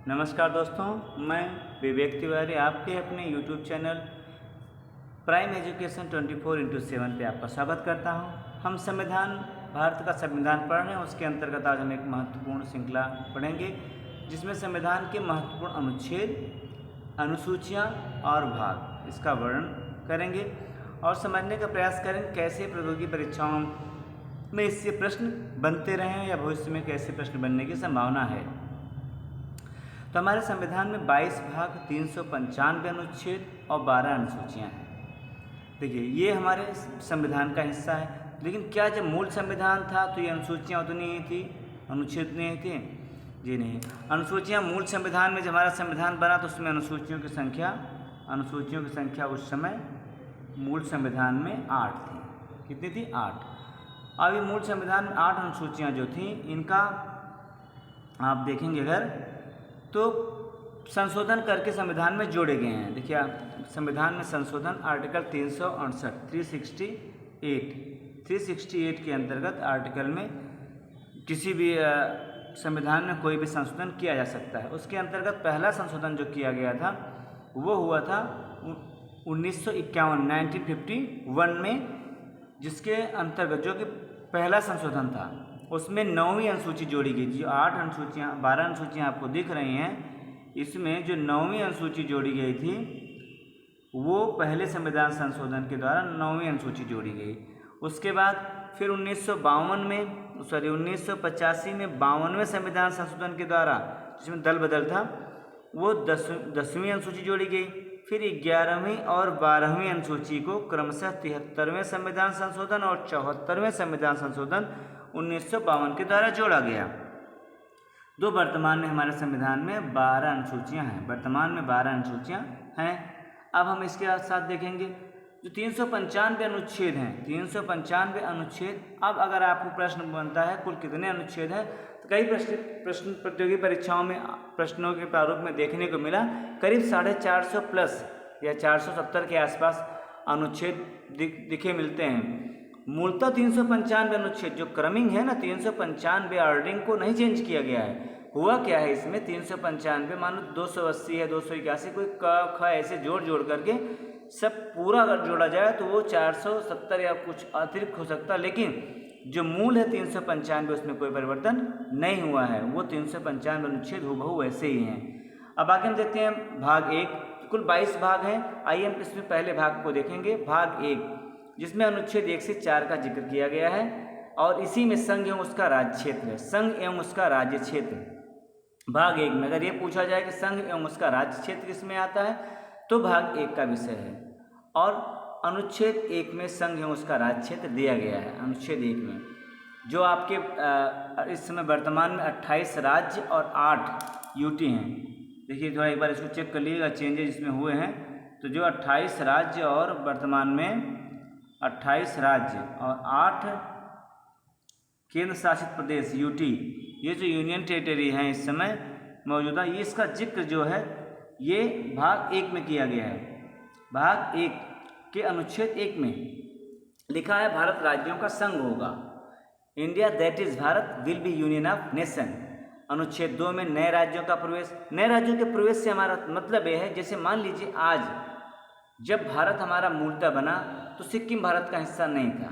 नमस्कार दोस्तों, मैं विवेक तिवारी आपके अपने YouTube चैनल प्राइम एजुकेशन 24/7 पे आपका स्वागत करता हूं। हम संविधान, भारत का संविधान पढ़ रहे हैं। उसके अंतर्गत आज हम एक महत्वपूर्ण श्रृंखला पढ़ेंगे जिसमें संविधान के महत्वपूर्ण अनुच्छेद, अनुसूचियां और भाग इसका वर्णन करेंगे और समझने का प्रयास करेंगे कैसे प्रतियोगी परीक्षाओं में इससे प्रश्न बनते रहे हैं या भविष्य में कैसे प्रश्न बनने की संभावना है। तो हमारे संविधान में 22 भाग, 395 अनुच्छेद और 12 अनुसूचियाँ हैं। देखिए, ये हमारे संविधान का हिस्सा है, लेकिन क्या जब मूल संविधान था तो ये अनुसूचियाँ उतनी ही थी, अनुच्छेद उतने ही थे? जी नहीं। अनुसूचियाँ मूल संविधान में जब हमारा संविधान बना तो उसमें अनुसूचियों की संख्या उस समय मूल संविधान में 8 थी। कितनी थी? 8। अब ये मूल संविधान में 8 अनुसूचियाँ जो थी, इनका आप देखेंगे अगर तो संशोधन करके संविधान में जोड़े गए हैं। देखिए, संविधान में संशोधन आर्टिकल 368 के अंतर्गत आर्टिकल में किसी भी संविधान में कोई भी संशोधन किया जा सकता है। उसके अंतर्गत पहला संशोधन जो किया गया था वो हुआ था 1951 में, जिसके अंतर्गत जो कि पहला संशोधन था उसमें 9वीं अनुसूची जोड़ी गई। जो 12 अनुसूचियाँ आपको दिख रही हैं, इसमें जो 9वीं अनुसूची जोड़ी गई थी वो पहले संविधान संशोधन के द्वारा 9वीं अनुसूची जोड़ी गई। उसके बाद फिर 1985 में 52वें संविधान संशोधन के द्वारा, जिसमें दल बदल था, वो 10वीं अनुसूची जोड़ी गई। फिर 11वीं और 12वीं अनुसूची को क्रमशः 73वें संविधान संशोधन और 74वें संविधान संशोधन 1952 के द्वारा जोड़ा गया। वर्तमान में हमारे संविधान में 12 अनुसूचियाँ हैं। अब हम इसके साथ देखेंगे जो 395 अनुच्छेद हैं। 395 अनुच्छेद। अब अगर आपको प्रश्न बनता है कुल कितने अनुच्छेद हैं, तो कई प्रश्न प्रतियोगी परीक्षाओं में प्रश्नों के प्रारूप में देखने को मिला करीब 450 प्लस या 470 के आसपास अनुच्छेद दिखे मिलते हैं। मूलतः 395 अनुच्छेद जो क्रमिंग है ना, 395 ऑर्डरिंग को नहीं चेंज किया गया है। हुआ क्या है इसमें, 395 मानो 280 है, 281, कोई क ख ऐसे जोड़ करके सब पूरा अगर जोड़ा जाए तो वो 470 या कुछ अतिरिक्त हो सकता है, लेकिन जो मूल है 395 उसमें कोई परिवर्तन नहीं हुआ है। वो 395 अनुच्छेद हूबहू वैसे ही हैं। अब आगे हम देखते हैं भाग 1। कुल 22 भाग हैं। आइए हम इसमें पहले भाग को देखेंगे, भाग 1, जिसमें अनुच्छेद 1 से 4 का जिक्र किया गया है और इसी में संघ एवं उसका राज्य क्षेत्र है। संघ एवं उसका राज्य क्षेत्र भाग 1 में अगर ये पूछा जाए कि संघ एवं उसका राज्य क्षेत्र किसमें आता है, तो भाग 1 का विषय है। और अनुच्छेद 1 में संघ एवं उसका राज्य क्षेत्र दिया गया है। अनुच्छेद 1 में जो आपके इस समय वर्तमान में 28 राज्य और 8 यूटी हैं। देखिए, थोड़ा एक बार इसको चेक कर लीजिएगा चेंजेस इसमें हुए हैं। तो जो 28 राज्य और वर्तमान में 28 राज्य और 8 केंद्र शासित प्रदेश यूटी, ये जो यूनियन टेरिटरी हैं इस समय मौजूदा, ये इसका जिक्र जो है ये भाग 1 में किया गया है। भाग 1 के अनुच्छेद 1 में लिखा है भारत राज्यों का संघ होगा। India that is Bharat will be union of nation. अनुच्छेद 2 में नए राज्यों का प्रवेश। नए राज्यों के प्रवेश से हमारा मतलब यह है, जैसे मान लीजिए आज जब भारत हमारा मूलतः बना तो सिक्किम भारत का हिस्सा नहीं था,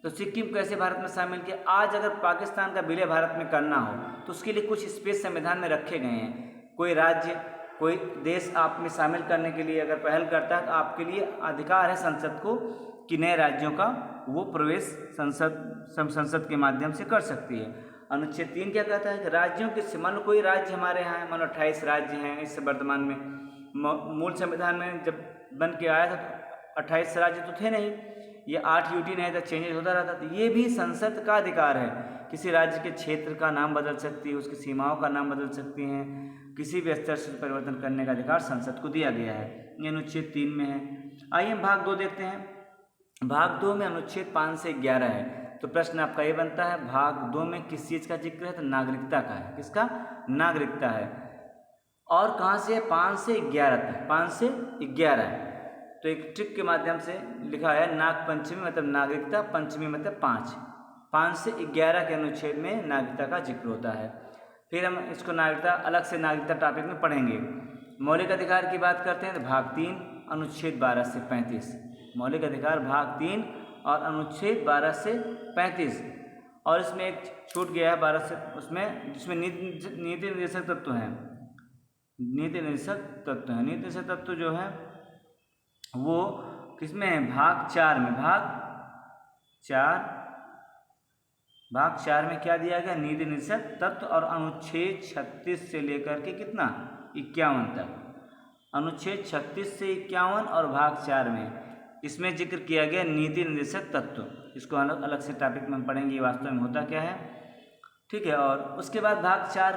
तो सिक्किम कैसे भारत में शामिल किया। आज अगर पाकिस्तान का विलय भारत में करना हो तो उसके लिए कुछ स्पेस संविधान में रखे गए हैं। कोई राज्य, कोई देश आप में शामिल करने के लिए अगर पहल करता है तो आपके लिए अधिकार है संसद को कि नए राज्यों का वो प्रवेश संसद के माध्यम से कर सकती है। अनुच्छेद 3 क्या कहता है कि राज्यों के, मान लो कोई राज्य हमारे यहाँ है, मान लो 28 राज्य हैं इस वर्तमान में। मूल संविधान में जब बन के आया था तो 28 राज्य तो थे नहीं, ये 8 यूटी नहीं था, चेंजेस होता रहता। तो ये भी संसद का अधिकार है। किसी राज्य के क्षेत्र का नाम बदल सकती है, उसकी सीमाओं का नाम बदल सकती हैं, किसी भी स्तर से परिवर्तन करने का अधिकार संसद को दिया गया है। ये अनुच्छेद 3 में है। आइए हम भाग 2 देखते हैं। भाग 2 में अनुच्छेद 5 से 11 है। तो प्रश्न आपका ये बनता है, भाग 2 में किस चीज़ का जिक्र है, तो नागरिकता का है। किसका? नागरिकता है। और कहाँ से? 5 से 11 तक। 5 से 11 है। तो एक ट्रिक के माध्यम से लिखा है, नाग पंचमी मतलब नागरिकता, पंचमी मतलब 5 से 11 के अनुच्छेद में नागरिकता का जिक्र होता है। फिर हम इसको नागरिकता अलग से नागरिकता टॉपिक में पढ़ेंगे। मौलिक अधिकार की बात करते हैं तो भाग 3 अनुच्छेद 12 से 35, मौलिक अधिकार भाग 3 और अनुच्छेद 12 से 35। और इसमें एक छूट गया है 12 से, उसमें जिसमें नीति निर्देशक तत्व हैं, नीति निर्देशक तत्व हैं। नीति निर्देशक तत्व जो है वो किसमें है, भाग 4 में। भाग 4 में क्या दिया गया, नीति निर्देशक तत्व और अनुच्छेद 36 से लेकर के कितना 51 तक, अनुच्छेद 36 से 51 और भाग 4 में इसमें जिक्र किया गया नीति निर्देशक तत्व। इसको अलग अलग से टॉपिक में पढ़ेंगे वास्तव में होता क्या है, ठीक है। और उसके बाद भाग 4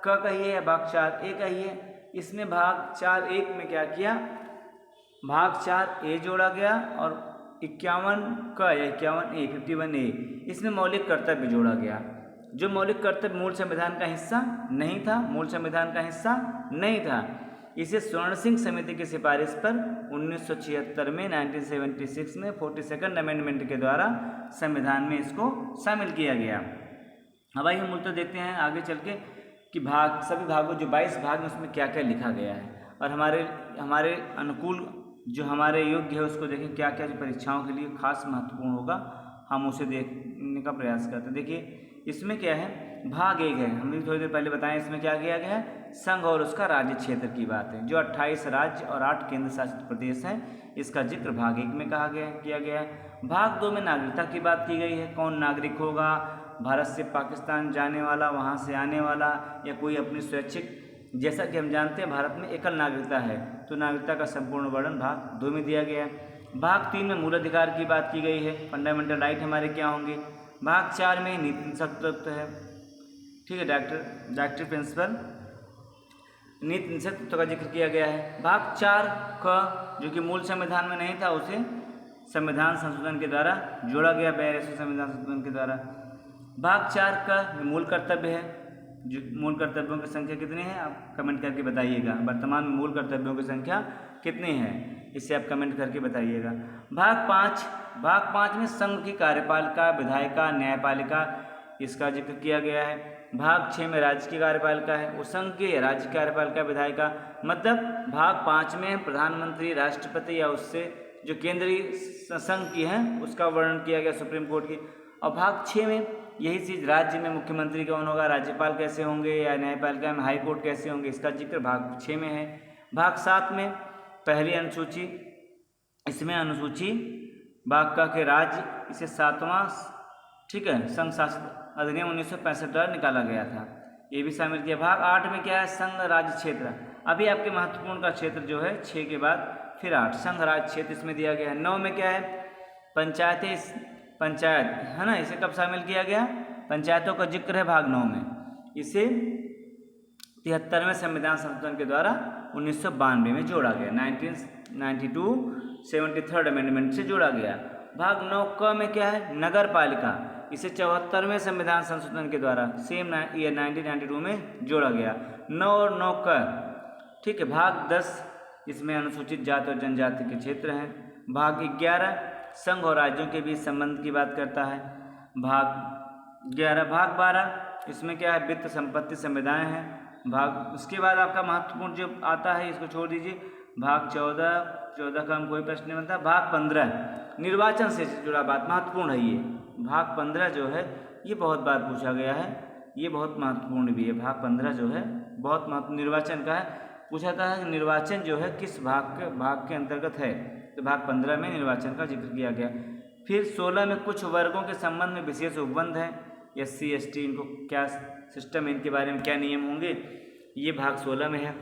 का कहिए या भाग 4 ए कहिए। इसमें भाग 4 एक में क्या किया, भाग 4 ए जोड़ा गया और 51 का या 51A इसमें मौलिक कर्तव्य जोड़ा गया। जो मौलिक कर्तव्य मूल संविधान का हिस्सा नहीं था, मूल संविधान का हिस्सा नहीं था, इसे स्वर्ण सिंह समिति की सिफारिश पर 1976 में 1976 में 42nd अमेंडमेंट के द्वारा संविधान में इसको शामिल किया गया। अब आइए हम मूलतः देखते हैं आगे चल के कि भाग, सभी भागों जो 22 भाग में उसमें क्या क्या लिखा गया है और हमारे अनुकूल जो हमारे योग्य है उसको देखें क्या क्या जो परीक्षाओं के लिए खास महत्वपूर्ण होगा, हम उसे देखने का प्रयास करते हैं। देखिए इसमें क्या है, भाग 1 है, हमने थोड़ी देर पहले बताया इसमें क्या किया गया है, संघ और उसका राज्य क्षेत्र की बात है। जो 28 राज्य और 8 केंद्र शासित प्रदेश हैं इसका जिक्र भाग 1 में किया गया है। भाग 2 में नागरिकता की बात की गई है, कौन नागरिक होगा, भारत से पाकिस्तान जाने वाला, वहाँ से आने वाला या कोई अपनी स्वैच्छिक, जैसा कि हम जानते हैं भारत में एकल नागरिकता है तो नागरिकता का संपूर्ण वर्णन भाग 2 में दिया गया है। भाग 3 में मूल अधिकार की बात की गई है, फंडामेंटल राइट हमारे क्या होंगे। भाग 4 में नीति निर्देशक तत्व है, ठीक है, डायरेक्टिव प्रिंसिपल नीति निर्देशक तत्व का जिक्र किया गया है। भाग 4 का जो कि मूल संविधान में नहीं था उसे संविधान संशोधन के द्वारा जोड़ा गया, 42वें संविधान संशोधन के द्वारा। भाग 4 का मूल कर्तव्य है, जो मूल कर्तव्यों की संख्या कितनी है आप कमेंट करके बताइएगा, वर्तमान में मूल कर्तव्यों की संख्या कितनी है इसे आप कमेंट करके बताइएगा। भाग 5 में संघ की कार्यपालिका, विधायिका, न्यायपालिका इसका जिक्र किया गया है। भाग 6 में राज्य की कार्यपालिका है, वो संघ की राज्य की कार्यपालिका, विधायिका, मतलब भाग 5 में प्रधानमंत्री, राष्ट्रपति या उससे जो केंद्रीय संघ की है उसका वर्णन किया गया सुप्रीम कोर्ट की। और भाग 6 में यही चीज़, राज्य में मुख्यमंत्री कौन होगा, राज्यपाल कैसे होंगे या न्यायपालिका में हाई कोर्ट कैसे होंगे, इसका जिक्र भाग 6 में है। भाग 7 में पहली अनुसूची, इसमें अनुसूची भाग का के राज्य, इसे 7वां, ठीक है, संघ शासित अधिनियम 1965 द्वारा निकाला गया था, ये भी शामिल किया। भाग 8 में क्या है, संघ राज्य क्षेत्र। अभी आपके महत्वपूर्ण का क्षेत्र जो है 6 के बाद फिर 8 संघ राज्य क्षेत्र इसमें दिया गया है। 9 में क्या है, पंचायत है ना, इसे कब शामिल किया गया, पंचायतों का जिक्र है भाग 9 में, इसे 73वें संविधान संशोधन के द्वारा 1992 में जोड़ा गया, 1992 73rd अमेंडमेंट से जोड़ा गया। भाग 9 क में क्या है, नगर पालिका, इसे 74वें संविधान संशोधन के द्वारा सेम ईयर 1992 में जोड़ा गया। 9 और 9 क, ठीक है। भाग 10 इसमें अनुसूचित जाति और जनजाति के क्षेत्र हैं। भाग 11 संघ और राज्यों के बीच संबंध की बात करता है। भाग 11। भाग 12 इसमें क्या है, वित्त, संपत्ति, संविदाएं हैं। भाग, उसके बाद आपका महत्वपूर्ण जो आता है इसको छोड़ दीजिए। भाग 14 का हम कोई प्रश्न नहीं बनता। भाग 15 निर्वाचन से जुड़ा बात महत्वपूर्ण है। ये भाग 15 जो है ये बहुत बार पूछा गया है, ये बहुत महत्वपूर्ण भी है। भाग 15 जो है बहुत महत्व निर्वाचन का है, पूछा था कि निर्वाचन जो है किस भाग के अंतर्गत है, तो भाग 15 में निर्वाचन का जिक्र किया गया। फिर 16 में कुछ वर्गों के संबंध में विशेष उपबंध है, SC ST, इनको क्या सिस्टम है, इनके बारे में क्या नियम होंगे, ये भाग 16 में है।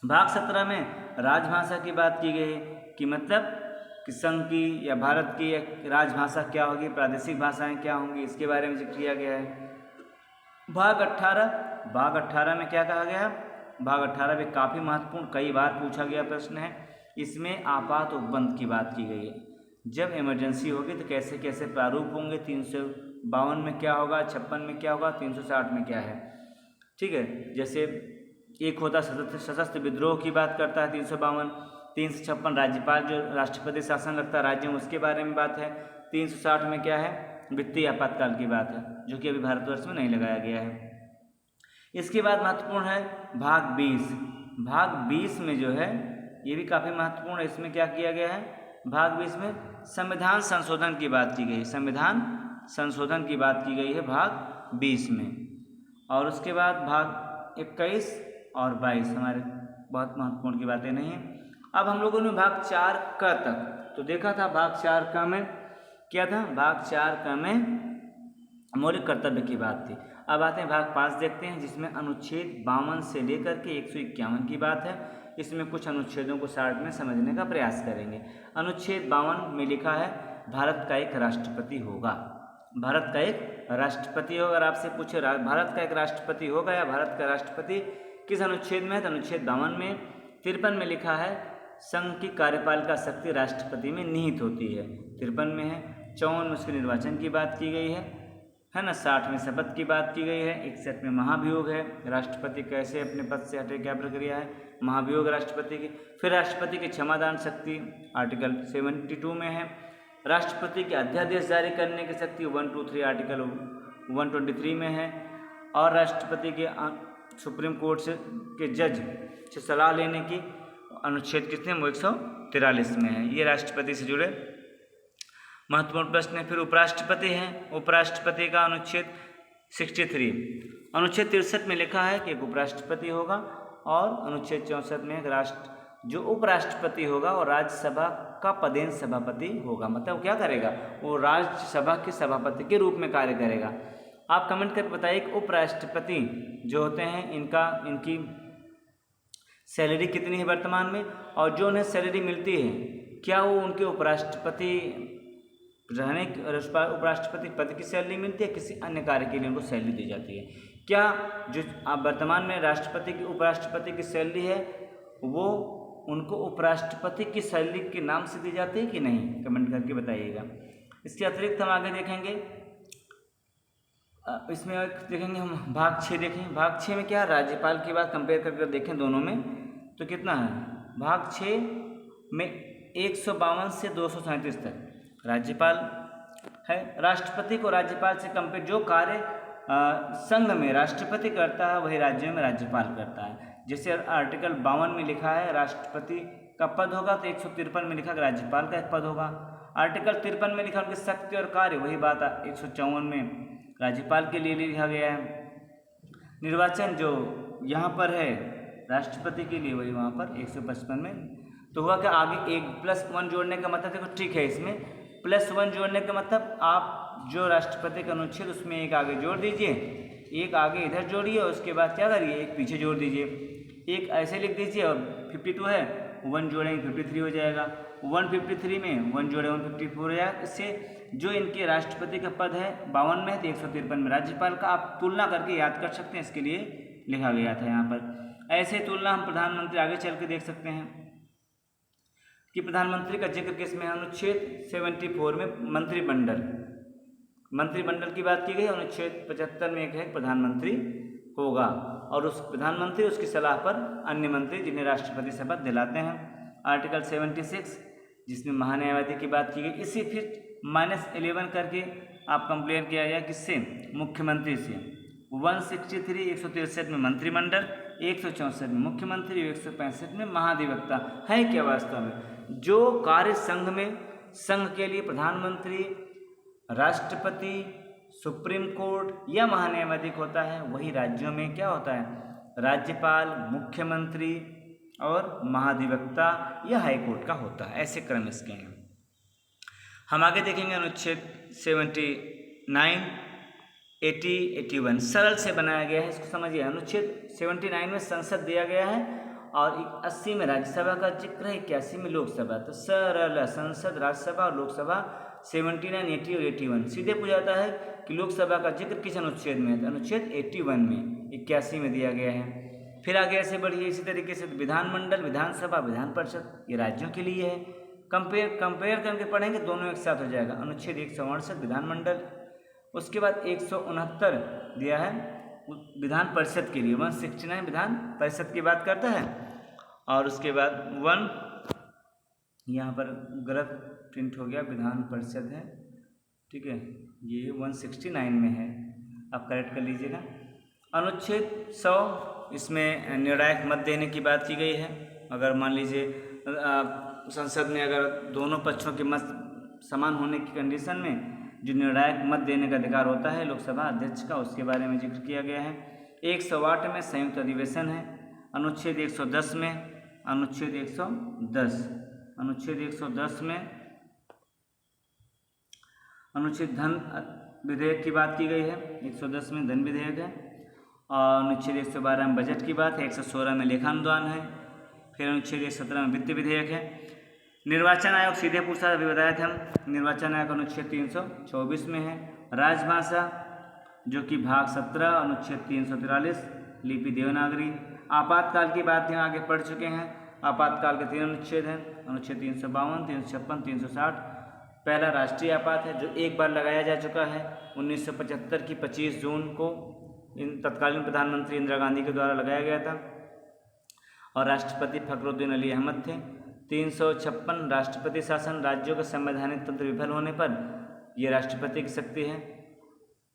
भाग 17 में राजभाषा की बात की गई है कि मतलब कि संघ की या भारत की राजभाषा क्या होगी, प्रादेशिक भाषाएं क्या होंगी, इसके बारे में जिक्र किया गया है। भाग 18 में क्या कहा गया, भाग 18 में काफ़ी महत्वपूर्ण, कई बार पूछा गया प्रश्न है, इसमें आपात उपबंध की बात की गई है। जब इमरजेंसी होगी तो कैसे कैसे प्रारूप होंगे, 352 में क्या होगा, 56 में क्या होगा, 360 में क्या है, ठीक है। जैसे एक होता सशस्त्र विद्रोह की बात करता है 352, 356 राज्यपाल जो राष्ट्रपति शासन रखता है राज्य में उसके बारे में बात है। 360 में क्या है, वित्तीय आपातकाल की बात है, जो कि अभी भारतवर्ष में नहीं लगाया गया है। इसके बाद महत्वपूर्ण है भाग 20। भाग 20 में जो है ये भी काफ़ी महत्वपूर्ण है। इसमें क्या किया गया है, भाग 20 में संविधान संशोधन की बात की गई है। संविधान संशोधन की बात की गई है भाग 20 में। और उसके बाद भाग 21 और 22 हमारे बहुत महत्वपूर्ण की बातें नहीं हैं। अब हम लोगों ने भाग 4 क तक तो देखा था। भाग 4 क में क्या था, भाग 4 क में मौलिक कर्तव्य की बात थी। अब आते हैं भाग 5 देखते हैं, जिसमें अनुच्छेद 52 से लेकर के 151 की बात है। इसमें कुछ अनुच्छेदों को शॉर्ट में समझने का प्रयास करेंगे। अनुच्छेद 52 में लिखा है भारत का एक राष्ट्रपति होगा। भारत का एक राष्ट्रपति होगा। अगर आपसे पूछे भारत का एक राष्ट्रपति होगा या भारत का राष्ट्रपति किस अनुच्छेद में है, तो अनुच्छेद 52 में। 53 में लिखा है संघ की कार्यपालिका शक्ति राष्ट्रपति में निहित होती है, 53 में है। 54 में उसके निर्वाचन की बात की गई है ना। 60 में शपथ की बात की गई है। 61 में महाभियोग है, राष्ट्रपति कैसे अपने पद से हटे, क्या प्रक्रिया है, महाभियोग राष्ट्रपति की। फिर राष्ट्रपति की क्षमादान शक्ति आर्टिकल 72 में है। राष्ट्रपति के अध्यादेश जारी करने की शक्ति 123 आर्टिकल 123 में है। और राष्ट्रपति के सुप्रीम कोर्ट से के जज से सलाह लेने की अनुच्छेद कितने, 143 में है। ये राष्ट्रपति से जुड़े महत्वपूर्ण प्रश्न है। फिर उपराष्ट्रपति हैं। उपराष्ट्रपति का अनुच्छेद 63। अनुच्छेद 63 में लिखा है कि एक उपराष्ट्रपति होगा। और अनुच्छेद 64 में जो उपराष्ट्रपति होगा और राज्यसभा का पदेन सभापति होगा। मतलब क्या करेगा, वो राज्यसभा के सभापति के रूप में कार्य करेगा। आप कमेंट करके बताइए कि उपराष्ट्रपति जो होते हैं इनकी सैलरी कितनी है वर्तमान में, और जो उन्हें सैलरी मिलती है क्या वो उनके उपराष्ट्रपति रहने उपराष्ट्रपति पद की सैलरी मिलती है, किसी अन्य कार्य के लिए उनको सैलरी दी जाती है। क्या जो वर्तमान में राष्ट्रपति की उपराष्ट्रपति की सैलरी है वो उनको उपराष्ट्रपति की सैलरी के नाम से दी जाती है कि नहीं, कमेंट करके बताइएगा। इसके अतिरिक्त हम आगे देखेंगे, इसमें देखेंगे हम भाग 6 देखें। भाग 6 में क्या, राज्यपाल की बात कंपेयर करके देखें दोनों में तो कितना है। भाग 6 में 152 से 237 तक राज्यपाल है। राष्ट्रपति को राज्यपाल से कंपेयर, जो कार्य संघ में राष्ट्रपति करता है वही राज्यों में राज्यपाल करता है। जैसे आर्टिकल 52 में लिखा है राष्ट्रपति का पद होगा, तो 153 में लिखा है राज्यपाल का एक पद होगा। आर्टिकल 53 में लिखा उनकी शक्ति और कार्य, वही बात 154 में राज्यपाल के लिए लिखा गया है। निर्वाचन जो यहाँ पर है राष्ट्रपति के लिए, वही वहाँ पर 155 में। तो हुआ कि आगे 1+1 जोड़ने का मतलब देखो, ठीक है, इसमें +1 जोड़ने का मतलब आप जो राष्ट्रपति का अनुच्छेद उसमें एक आगे जोड़ दीजिए, एक आगे इधर जोड़िए और उसके बाद क्या करिए, एक पीछे जोड़ दीजिए। एक ऐसे लिख दीजिए और 52 है, 1 जोड़ेंगे 53 हो जाएगा। 153 में 1 जोड़े 154 हो जाएगा। इससे जो इनके राष्ट्रपति का पद है 52 में है तो 153 में राज्यपाल का आप तुलना करके याद कर सकते हैं, इसके लिए लिखा गया था यहाँ पर। ऐसे तुलना हम प्रधानमंत्री आगे चल के देख सकते हैं कि प्रधानमंत्री का जिक्र किसमें, अनुच्छेद 74 में मंत्रिमंडल की बात की गई। अनुच्छेद 75 में एक है प्रधानमंत्री होगा और उस प्रधानमंत्री उसकी सलाह पर अन्य मंत्री जिन्हें राष्ट्रपति शपथ दिलाते हैं। आर्टिकल 76 जिसमें महान्यायवादी की बात की गई। इसी फिर -11 करके आप कंपेयर किया गया किससे, मुख्यमंत्री से। 163 163 में मंत्रिमंडल, 164 में मुख्यमंत्री, 165 में महाधिवक्ता। है क्या वास्तव में जो कार्य संघ के लिए प्रधानमंत्री, राष्ट्रपति, सुप्रीम कोर्ट या महान्यायाधीश होता है, वही राज्यों में क्या होता है, राज्यपाल, मुख्यमंत्री और महाधिवक्ता या हाईकोर्ट का होता है। ऐसे क्रम इसके हैं। हम आगे देखेंगे अनुच्छेद 79, 80, 81 सरल से बनाया गया है, इसको समझिए। अनुच्छेद 79 में संसद दिया गया है और 80 में राज्यसभा का जिक्र है, 81 में लोकसभा। तो सरल संसद, राज्यसभा और लोकसभा 79, 80 और 81। सीधे पूछा जाता है कि लोकसभा का जिक्र किस अनुच्छेद में है, तो अनुच्छेद 81 में, 81 में दिया गया है। फिर आगे ऐसे बढ़िए इसी तरीके से विधानमंडल, विधानसभा, विधान परिषद ये राज्यों के लिए है। कंपेयर करके पढ़ेंगे दोनों एक साथ हो जाएगा। अनुच्छेद 168 विधानमंडल, उसके बाद 169 दिया है विधान परिषद के लिए। 169 विधान परिषद की बात करता है और उसके बाद यहाँ पर गलत प्रिंट हो गया, विधान परिषद है, ठीक है, ये 169 में है, आप करेक्ट कर लीजिएगा। अनुच्छेद 100 इसमें निर्णायक मत देने की बात की गई है। अगर मान लीजिए संसद में अगर दोनों पक्षों के मत समान होने की कंडीशन में जो निर्णायक मत देने का अधिकार होता है लोकसभा अध्यक्ष का, उसके बारे में जिक्र किया गया है। 108 में संयुक्त अधिवेशन है। अनुच्छेद 110 में अनुच्छेद 110 में अनुच्छेद धन विधेयक की बात की गई है। 110 में धन विधेयक है। और अनुच्छेद 112 में बजट की बात है। 116 में लेखानुदान है। फिर अनुच्छेद 117 में वित्त विधेयक है। निर्वाचन आयोग सीधे पूछा, अभी बताया था हम। निर्वाचन आयोग अनुच्छेद 324 में है। राजभाषा जो कि भाग 17 अनुच्छेद 343 लिपि देवनागरी। आपातकाल की बात हम आगे पढ़ चुके हैं। आपातकाल के 3 अनुच्छेद हैं, अनुच्छेद 352, 356, 360। पहला राष्ट्रीय आपात है जो एक बार लगाया जा चुका है 1975 की 25 जून को तत्कालीन प्रधानमंत्री इंदिरा गांधी के द्वारा लगाया गया था और राष्ट्रपति फखरुद्दीन अली अहमद थे। 356 राष्ट्रपति शासन। राज्यों का संवैधानिक तंत्र विफल होने पर यह राष्ट्रपति की शक्ति है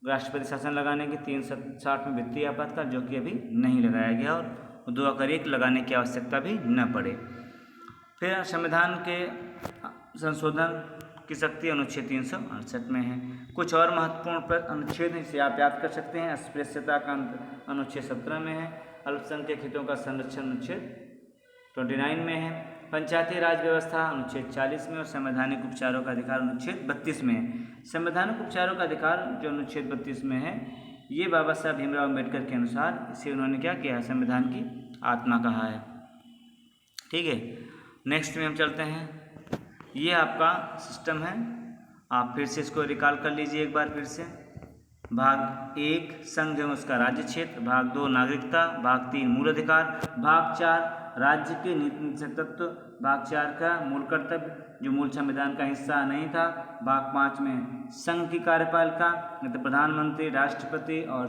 राष्ट्रपति शासन लगाने की। 360 में वित्तीय आपातकाल जो कि अभी नहीं लगाया गया और दुआ करिए कि लगाने की आवश्यकता भी न पड़े। फिर संविधान के संशोधन की शक्ति अनुच्छेद 368 में है। कुछ और महत्वपूर्ण अनुच्छेद हैं, इसे आप याद कर सकते हैं। अस्पृश्यता का अनुच्छेद 17 में है। अल्पसंख्यक हितों का संरक्षण अनुच्छेद 29 में है। पंचायती राज व्यवस्था अनुच्छेद 40 में और संवैधानिक उपचारों का अधिकार अनुच्छेद 32 में है। संवैधानिक उपचारों का अधिकार जो अनुच्छेद 32 में है, ये बाबा साहब भीमराव अम्बेडकर के अनुसार इसे उन्होंने क्या किया है, संविधान की आत्मा कहा है। ठीक है, नेक्स्ट में हम चलते हैं। ये आपका सिस्टम है, आप फिर से इसको रिकॉल कर लीजिए एक बार फिर से। भाग 1 संघ एवं उसका राज्य क्षेत्र। भाग 2 नागरिकता। भाग 3 मूल अधिकार। भाग 4 राज्य के नीति तत्व। भाग 4 का मूल कर्तव्य जो मूल संविधान का हिस्सा नहीं था। भाग 5 में संघ की कार्यपालिका, मतलब प्रधानमंत्री, राष्ट्रपति और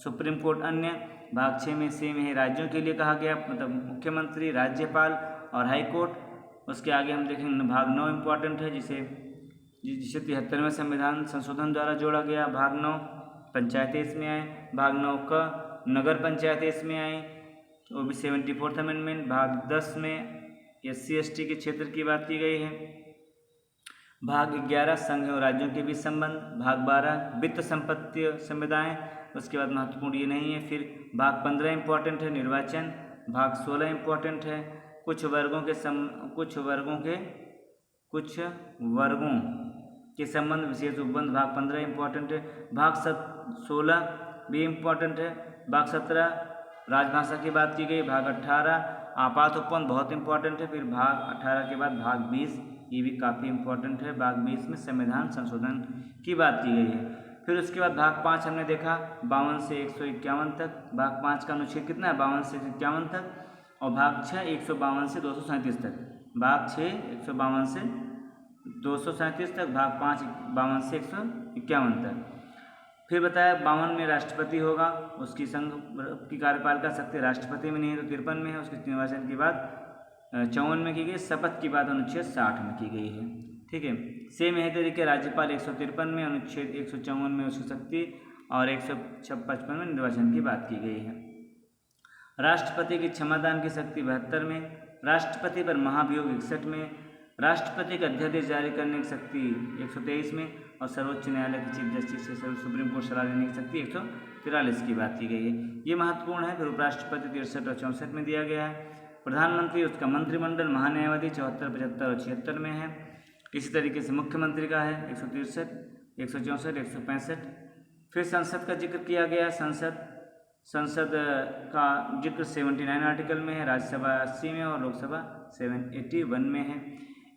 सुप्रीम कोर्ट अन्य। भाग 6 में है राज्यों के लिए कहा गया, मतलब मुख्यमंत्री, राज्यपाल और हाई कोर्ट। उसके आगे हम देखेंगे भाग 9 इम्पॉर्टेंट है, जिसे 73वें संविधान संशोधन द्वारा जोड़ा गया। भाग 9 पंचायतें इसमें आए। भाग 9 का नगर पंचायतें इसमें आई, वो भी 74th अमेंडमेंट। भाग 10 में SC/ST के क्षेत्र की बात की गई है। भाग 11 संघ और राज्यों के बीच संबंध। भाग 12 वित्त संपत्ति संविदाएँ। उसके बाद महत्वपूर्ण ये नहीं है। फिर भाग 15 इम्पॉर्टेंट है, निर्वाचन। भाग 16 इम्पॉर्टेंट है, कुछ वर्गों के संबंध विशेष उपबंध। भाग 15 इम्पॉर्टेंट है। भाग 16 भी इम्पॉर्टेंट है। भाग 17 राजभाषा की बात की गई। भाग 18 आपात उपबंध बहुत इंपॉर्टेंट है। फिर भाग 18 के बाद भाग 20 ये भी काफ़ी इम्पॉर्टेंट है। भाग 20 में संविधान संशोधन की बात की गई है। फिर उसके बाद भाग 5 हमने देखा 52 से 151 तक। भाग 5 का अनुच्छेद कितना है, 52 से 151 तक। और भाग 6 152 से 237 तक। भाग 6 152 से 237 तक। भाग 5 52 से 151 तक। फिर बताया 52 में राष्ट्रपति होगा, उसकी संघ की कार्यपालिका शक्ति राष्ट्रपति में नहीं है तो 53 में है। उसके निर्वाचन की बात 54 में की गई। शपथ की बात अनुच्छेद 60 में की गई है। ठीक है, सेम यही तरीके राज्यपाल 153 में, अनुच्छेद 154 में उसकी शक्ति और 155 में निर्वाचन की बात की गई है। राष्ट्रपति की क्षमादान की शक्ति 72 में। राष्ट्रपति पर महाभियोग 61 में। राष्ट्रपति का अध्यादेश जारी करने की शक्ति 123 में। और सर्वोच्च न्यायालय के चीफ जस्टिस से सुप्रीम कोर्ट सलाह लेने की शक्ति 143 की बात की गई है। ये महत्वपूर्ण है। फिर उपराष्ट्रपति 63 और 64 में दिया गया है। प्रधानमंत्री उसका मंत्रिमंडल महान्यायवादी 74, 75 और 76 में है। इसी तरीके से मुख्यमंत्री का है 163, 164, 165। फिर संसद का जिक्र किया गया। संसद का जिक्र 79 आर्टिकल में है। राज्यसभा 80 में और लोकसभा 781 में है।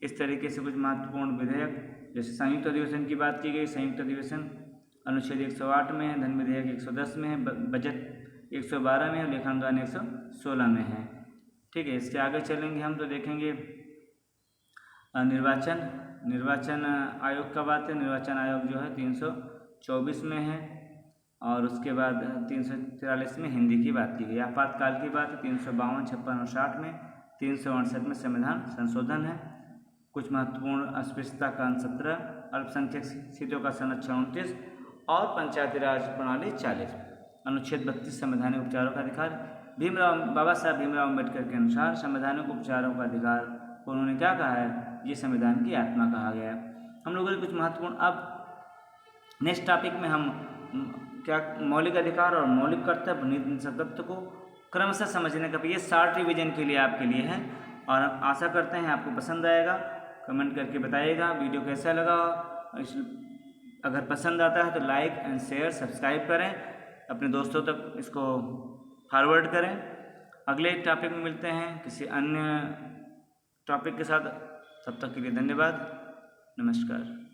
इस तरीके से कुछ महत्वपूर्ण विधेयक, जैसे संयुक्त अधिवेशन की बात की गई। संयुक्त अधिवेशन अनुच्छेद 108 में है। धन विधेयक 110 में है। बजट 112 में है। लेखानुदान 116 में है। ठीक है, इसके आगे चलेंगे हम तो देखेंगे निर्वाचन आयोग का बात है। निर्वाचन आयोग जो है 324 में है और उसके बाद 343 में हिंदी की बात की गई। आपातकाल की बात है 352, 56 और 60 में। 368 में संविधान संशोधन है। कुछ महत्वपूर्ण अस्पृश्यता का 17, अल्पसंख्यक सीटों का संरक्षण 29 और पंचायती राज प्रणाली 40। अनुच्छेद 32 संवैधानिक उपचारों का अधिकार। बाबा साहब भीमराव अम्बेडकर के अनुसार संवैधानिक उपचारों का अधिकार को उन्होंने क्या कहा है, ये संविधान की आत्मा कहा गया है। हम लोगों ने कुछ महत्वपूर्ण, अब नेक्स्ट टॉपिक में हम क्या मौलिक अधिकार और मौलिक कर्तव्य नीति निषेधत्व को क्रमशः समझने का, ये शॉर्ट रिवीजन के लिए आपके लिए है और आशा करते हैं आपको पसंद आएगा। कमेंट करके बताइएगा वीडियो कैसा लगा। अगर पसंद आता है तो लाइक एंड शेयर सब्सक्राइब करें, अपने दोस्तों तक इसको फॉरवर्ड करें। अगले टॉपिक में मिलते हैं किसी अन्य टॉपिक के साथ, तब तक के लिए धन्यवाद, नमस्कार।